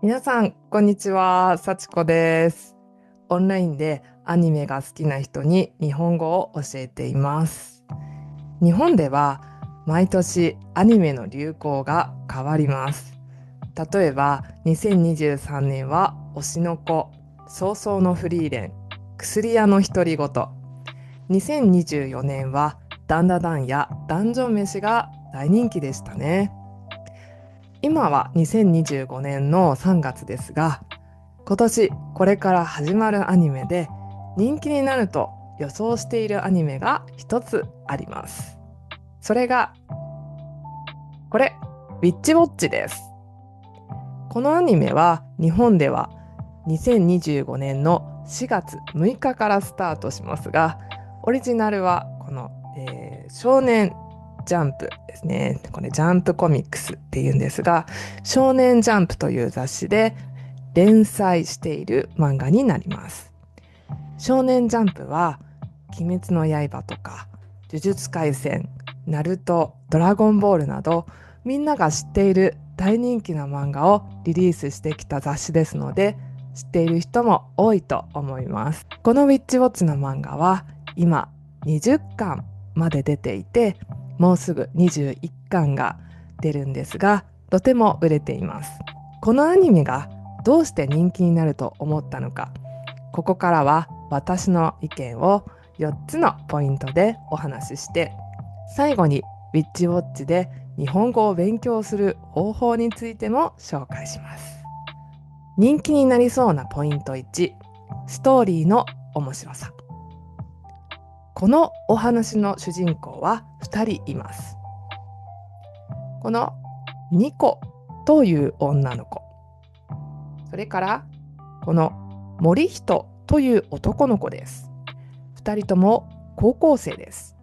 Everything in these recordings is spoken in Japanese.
皆さん、こんにちは。幸子です。オンラインでアニメが好きな人に日本語を教えています。日本では毎年アニメの流行が変わります。例えば、2023年は推しの子、早々のフリーレン、薬屋の独り言。2024年はダンダダンやダンジョン飯が大人気でしたね。今は2025年の3月ですが、今年これから始まるアニメで人気になると予想しているアニメが一つあります。それがこれ、ウィッチウォッチです。このアニメは日本では2025年の4月6日からスタートしますが、オリジナルはこの、少年ジャンプですね。これジャンプコミックスっていうんですが、少年ジャンプという雑誌で連載している漫画になります。少年ジャンプは鬼滅の刃とか呪術廻戦、ナルト、ドラゴンボールなどみんなが知っている大人気な漫画をリリースしてきた雑誌ですので、知っている人も多いと思います。このウィッチウォッチの漫画は今20巻まで出ていて、もうすぐ21巻が出るんですが、とても売れています。このアニメがどうして人気になると思ったのか、ここからは私の意見を4つのポイントでお話しして、最後にウィッチウォッチで日本語を勉強する方法についても紹介します。人気になりそうなポイント1、ストーリーの面白さ。このお話の主人公は2人います。このニコという女の子、それからこの森人という男の子です。2人とも高校生です。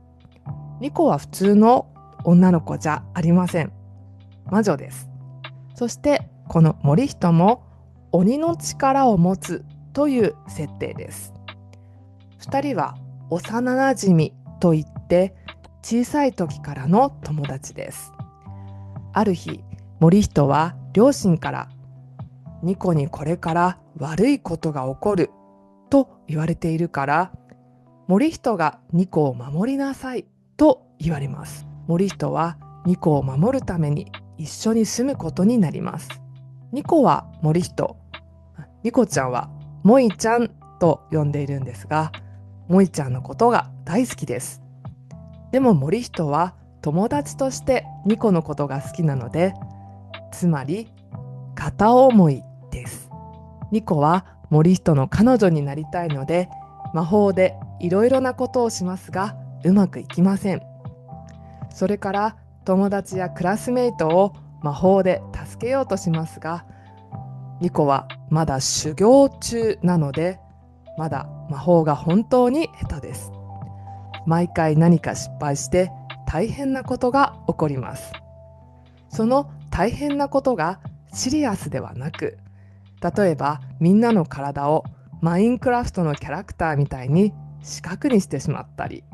ニコは普通の女の子じゃありません。魔女です。そしてこの森人も鬼の力を持つという設定です。2人は幼なじみといって小さい時からの友達です。ある日、森人は両親からニコにこれから悪いことが起こると言われているから、森人がニコを守りなさいと言われます。森人はニコを守るために一緒に住むことになります。ニコは森人、ニコちゃんはモイちゃんと呼んでいるんですが、モイちゃんのことが大好きです。でも森人は友達としてニコのことが好きなので、つまり片思いです。ニコは森人の彼女になりたいので、魔法でいろいろなことをしますが、うまくいきません。それから友達やクラスメイトを魔法で助けようとしますが、ニコはまだ修行中なので、まだ魔法が本当に下手です。毎回何か失敗して大変なことが起こります。その大変なことがシリアスではなく、例えばみんなの体をマインクラフトのキャラクターみたいに四角にしてしまったり、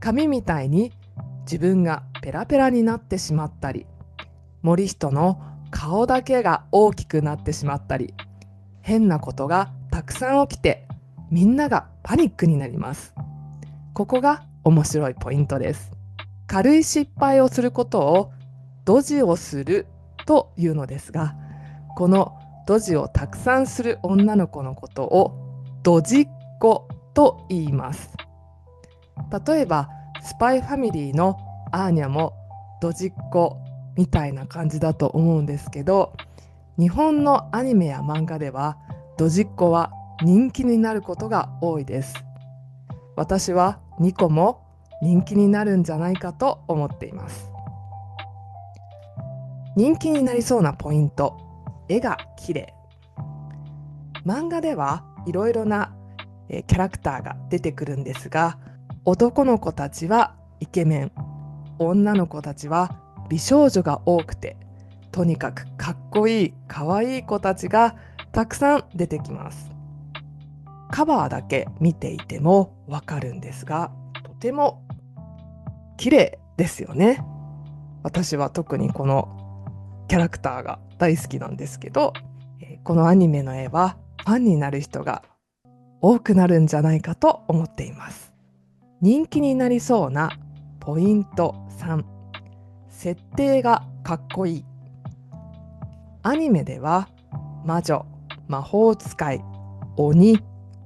紙みたいに自分がペラペラになってしまったり、森人の顔だけが大きくなってしまったり、変なことがたくさん起きてみんながパニックになります。ここが面白いポイントです。軽い失敗をすることをドジをするというのですが、このドジをたくさんする女の子のことをドジっ子と言います。例えばスパイファミリーのアーニャもドジっ子みたいな感じだと思うんですけど、日本のアニメや漫画ではドジっ子は人気になることが多いです。私はニコも人気になるんじゃないかと思っています。人気になりそうなポイント、絵が綺麗。漫画ではいろいろなキャラクターが出てくるんですが、男の子たちはイケメン、女の子たちは美少女が多くて、とにかくかっこいい可愛い子たちがたくさん出てきます。カバーだけ見ていてもわかるんですが、とても綺麗ですよね。私は特にこのキャラクターが大好きなんですけど、このアニメの絵はファンになる人が多くなるんじゃないかと思っています。人気になりそうなポイント3、設定がかっこいい。アニメでは魔女、魔法使い、鬼、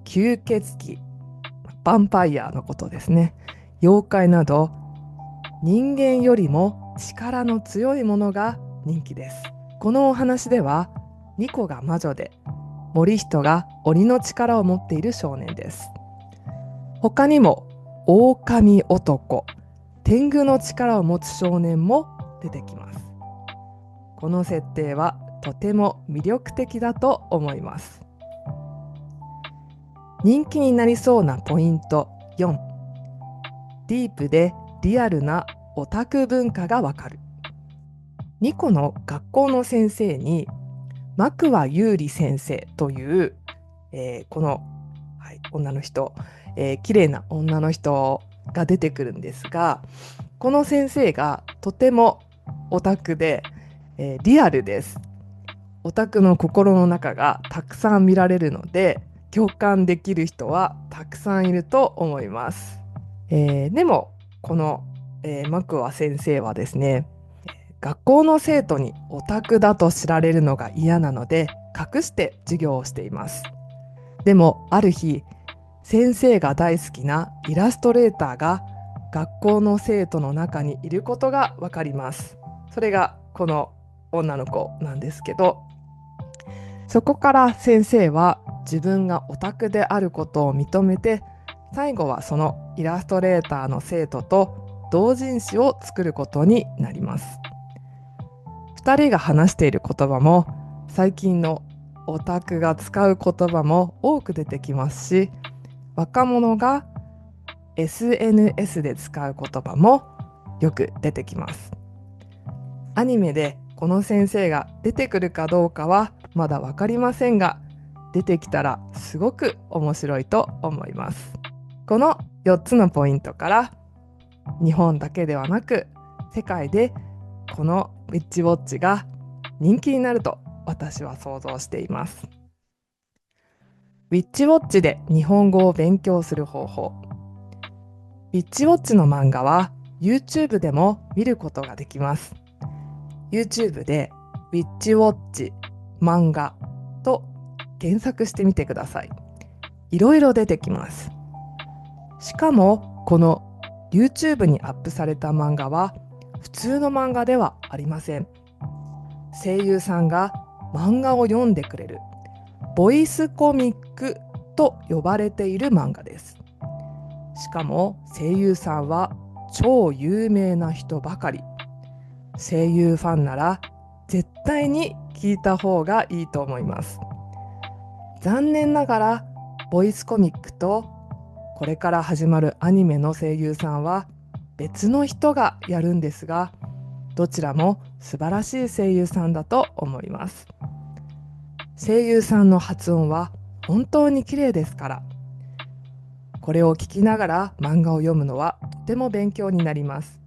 吸血鬼、ヴァンパイアのことですね。妖怪など人間よりも力の強いものが人気です。このお話ではニコが魔女でモリヒトが鬼の力を持っている少年です。他にも狼男、天狗の力を持つ少年も出てきます。この設定はとても魅力的だと思います。人気になりそうなポイント4、ディープでリアルなオタク文化がわかる。ニコの学校の先生にマクワユーリ先生という、この、女の人、綺麗な女の人が出てくるんですが、この先生がとてもオタクで、リアルです。オタクの心の中がたくさん見られるので共感できる人はたくさんいると思います。でもこの、マクワ先生はですね、学校の生徒にオタクだと知られるのが嫌なので隠して授業をしています。でもある日、先生が大好きなイラストレーターが学校の生徒の中にいることがわかります。それがこの女の子なんですけど、そこから先生は自分がオタクであることを認めて、最後はそのイラストレーターの生徒と同人誌を作ることになります。2人が話している言葉も最近のオタクが使う言葉も多く出てきますし、若者が SNS で使う言葉もよく出てきます。アニメでこの先生が出てくるかどうかはまだ分かりませんが、出てきたらすごく面白いと思います。この4つのポイントから日本だけではなく世界でこのウィッチウォッチが人気になると私は想像しています。ウィッチウォッチで日本語を勉強する方法。ウィッチウォッチの漫画は YouTube でも見ることができます。YouTube でウィッチウォッチ漫画と検索してみてください。いろいろ出てきます。しかもこの YouTube にアップされた漫画は普通の漫画ではありません。声優さんが漫画を読んでくれるボイスコミックと呼ばれている漫画です。しかも声優さんは超有名な人ばかり。声優ファンなら絶対に聞いた方がいいと思います。残念ながらボイスコミックとこれから始まるアニメの声優さんは別の人がやるんですが、どちらも素晴らしい声優さんだと思います。声優さんの発音は本当に綺麗ですから、これを聞きながら漫画を読むのはとても勉強になります。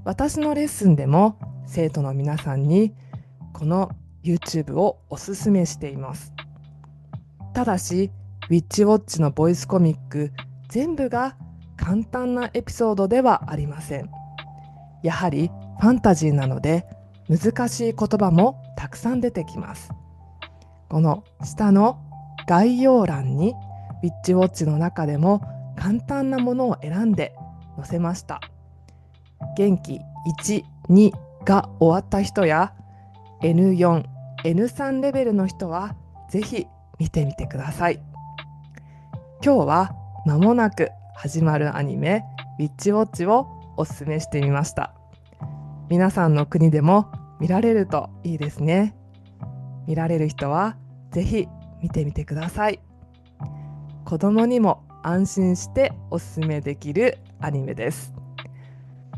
私のレッスンでも生徒の皆さんにこの YouTube をおすすめしています。ただし、ウィッチウォッチのボイスコミック全部が簡単なエピソードではありません。やはりファンタジーなので難しい言葉もたくさん出てきます。この下の概要欄にウィッチウォッチの中でも簡単なものを選んで載せました。元気1、2が終わった人や N4、N3 レベルの人はぜひ見てみてください。今日は間もなく始まるアニメウィッチウォッチをおすすめしてみました。皆さんの国でも見られるといいですね。見られる人はぜひ見てみてください。子供にも安心しておすすめできるアニメです。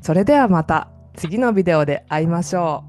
それではまた次のビデオで会いましょう。